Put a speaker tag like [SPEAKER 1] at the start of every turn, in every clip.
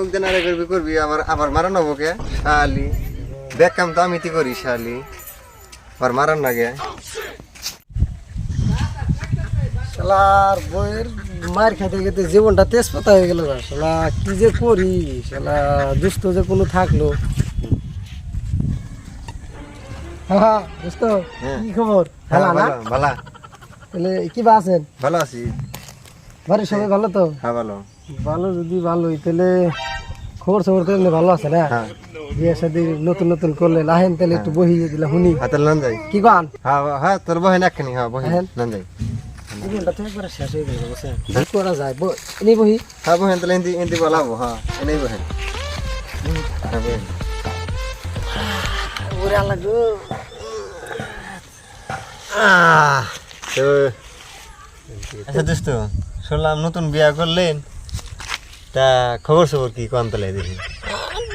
[SPEAKER 1] মুখ দেন আরে করবি করবি আবার আবার মারান হবো কে শালি দেখ কাম তো আমি তি করি শালি আবার মারান না গে
[SPEAKER 2] শালার বইয়ের মার খাইতে খেতে জীবনটা তেজপাতা হয়ে গেল শালা কি যে করি শালা দুস্থ যে কোনো থাকলো হ্যাঁ দোস্ত কি খবর ভালো না
[SPEAKER 1] ভালো
[SPEAKER 2] তাহলে কি বা আছেন
[SPEAKER 1] ভালো আছি
[SPEAKER 2] বাড়ির সবাই ভালো তো
[SPEAKER 1] হ্যাঁ ভালো
[SPEAKER 2] ভালো যদি ভালোই তাহলে খবর সবর তো এমনি ভালো আছে না
[SPEAKER 1] হ্যাঁ
[SPEAKER 2] বিয়ে শাদী নতুন নতুন করলে লাহেন তাহলে একটু বহিয়ে দিলে শুনি
[SPEAKER 1] হাতের নান যাই
[SPEAKER 2] কি গান
[SPEAKER 1] হ্যাঁ হ্যাঁ তোর বহেন একখানি হ্যাঁ বহেন নান যাই
[SPEAKER 2] জীবনটা তো একবার শেষ হয়ে গেল বুঝছেন কি করা যায় এনেই বহি
[SPEAKER 1] হ্যাঁ বহেন তাহলে হিন্দি হিন্দি বলাবো হ্যাঁ এনেই বহেন হ্যাঁ বহেন
[SPEAKER 2] ওরে আল্লাহ গো
[SPEAKER 1] তো আচ্ছা দোস্ত শুনলাম নতুন বিয়া করলেন তা খবর সবর কি কোন তলে দেখি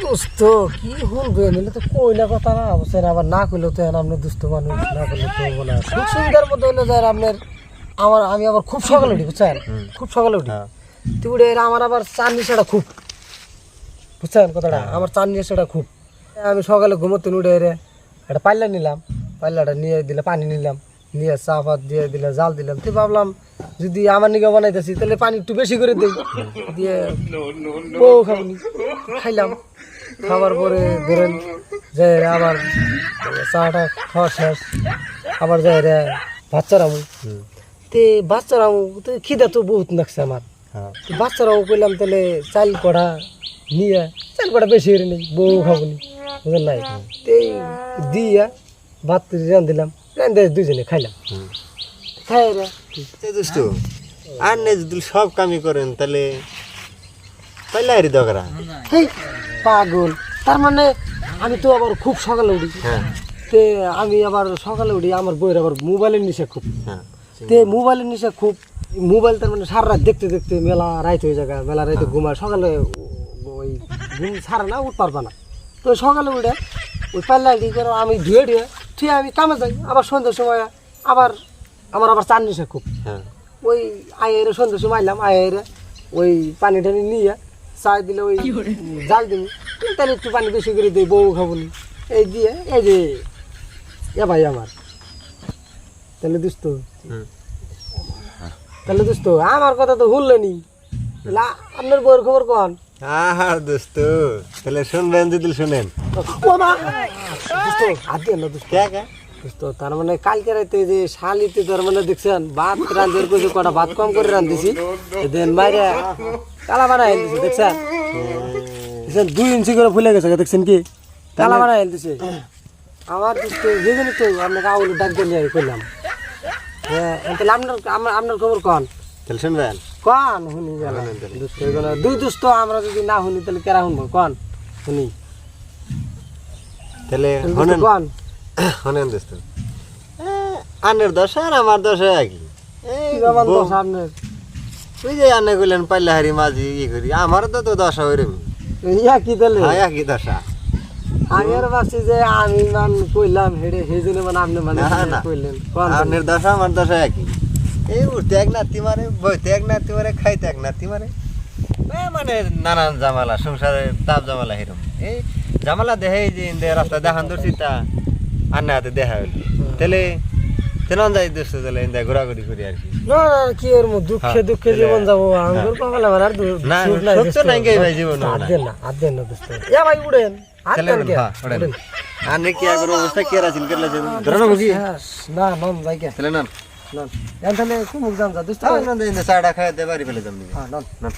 [SPEAKER 2] দোস্ত কি শুনবে মিলে তো কইলা কথা না বুঝছেন আবার না কইলেও তো আপনার দুস্থ মানুষ না করলে তো বলা সুখ সুবিধার মধ্যে হইলে যায় আপনার আমি আবার খুব সকালে উঠি বুঝছেন খুব সকালে উঠি তো উঠে আমার আবার চার নিশাটা খুব বুঝছেন কথাটা আমার চার নিশাটা খুব আমি সকালে ঘুমোতে উঠে রে একটা পাল্লা নিলাম পাল্লাটা নিয়ে দিলে পানি নিলাম নিয়ে চা ফাত দিয়ে দিলে জাল দিলাম তো ভাবলাম যদি আমার নিকে বানাইতেছি তাহলে পানি একটু বেশি করে দিই দিয়ে বউ খাবনি খাইলাম খাবার পরে ধরেন যে আবার চাটা খাওয়া শেষ আবার যাই রে বাচ্চারামু তে বাচ্চারামু তো খিদা তো বহুত লাগছে আমার বাচ্চারামু কইলাম তাহলে চাল কড়া নিয়ে চাল কড়া বেশি করে নেই বউ খাবনি বুঝলেন নাই এই দিয়া ভাত রান দিলাম রান্ধে দুজনে খাইলাম খাই রে
[SPEAKER 1] দোস্ত আর নেই যদি সব কামই করেন তাহলে পাইলে আরি দরকার
[SPEAKER 2] হেই পাগল তার মানে আমি তো আবার খুব সকালে উঠি
[SPEAKER 1] হ্যাঁ
[SPEAKER 2] তে আমি আবার সকালে উঠি আমার বইয়ের আবার মোবাইলের নিশা খুব
[SPEAKER 1] হ্যাঁ
[SPEAKER 2] তে মোবাইলের নিশা খুব মোবাইল তার মানে সারা রাত দেখতে দেখতে মেলা রাইত হয়ে যায় মেলা রাইতে ঘুমায় সকালে ওই ঘুম ছাড়া না উঠ পারবা না তো সকালে উঠে ওই পাল্লা দিয়ে করে আমি ধুয়ে ধুয়ে ঠিক আমি কামে যাই আবার সন্ধ্যের সময় আবার আমার আবার চার নিশা খুব
[SPEAKER 1] হ্যাঁ
[SPEAKER 2] ওই আয়ের সন্ধ্যের সময় আইলাম আয়ের ওই পানি টানি নিয়ে চা দিলে ওই জাল দিবি তাহলে একটু পানি বেশি করে দিই বউ খাবনি এই দিয়ে এই যে এ ভাই আমার তাহলে দুস্থ তাহলে দুস্থ আমার কথা তো শুনলেনি আপনার বউয়ের খবর কন
[SPEAKER 1] হ্যাঁ দোস্ত তাহলে শুনবেন যদি শুনেন
[SPEAKER 2] দুস্থ হাত দিয়ে না দুস্থ
[SPEAKER 1] কে কে
[SPEAKER 2] বুঝতো তার মানে কালকে রাতে যে শালিতে তার মানে দেখছেন ভাত রান্ধের কইছে কটা ভাত কম করে রান্ধেছি দেন মাইরে কালা বানাই দিছে দেখছেন দেখছেন 2 ইঞ্চি করে ফুলে গেছে দেখছেন কি কালা বানাই দিছে আমার দুস্থ যেদিনই তো আপনাকে আউল ডাক দিয়ে কইলাম হ্যাঁ তাহলে আপনার খবর কোন
[SPEAKER 1] তাহলে শুনবেন
[SPEAKER 2] কোন শুনি গেলাম দুস্থ এগুলো দুই দুস্থ আমরা যদি না শুনি তাহলে কেরা শুনবো কোন শুনি
[SPEAKER 1] তাহলে
[SPEAKER 2] কোন
[SPEAKER 1] শোনেন দোস্ত আনের দশা আর আমার দশা একই ওই যে আনে কইলেন পাল্লা হারি মাঝি ই করি আমারও তো দশা ওইরকম
[SPEAKER 2] কি তাহলে
[SPEAKER 1] একই দশা
[SPEAKER 2] আমি আর ভাবছি যে আমি মান কইলাম হেডে সেজন্য মানে আপনি মানে কইলেন
[SPEAKER 1] আনের দশা আমার দশা একই এই উঠতে এক নাতি মারে বইতে এক নাতি মারে খাইতে এক নাতি মারে মানে নানান জামালা সংসারের তাপ জামালা এরকম এই জামালা দেখে যে রাস্তা দেখান ধরছি তা আন্না হাতে দেখা হইল তাহলে তেমন যাই দোস্ত তাহলে ঘোরাঘুরি করি আর কি
[SPEAKER 2] না কি ওর দুঃখে দুঃখে জীবন যাবো আঙ্গুর পাগল আমার আর
[SPEAKER 1] না সত্য নাই গে ভাই জীবন
[SPEAKER 2] হাত দেন না দোস্ত এ ভাই উড়েন
[SPEAKER 1] আনে কি আগর অবস্থা কি রাজিন করলে ধরনা বুঝি
[SPEAKER 2] না নন যাই কে
[SPEAKER 1] তাহলে নন
[SPEAKER 2] নন এখানে খুব মুখ জান যা দোস্ত
[SPEAKER 1] নন দেন সাড়া খায় দে বাড়ি ফেলে যাম
[SPEAKER 2] হ্যাঁ নন
[SPEAKER 1] নন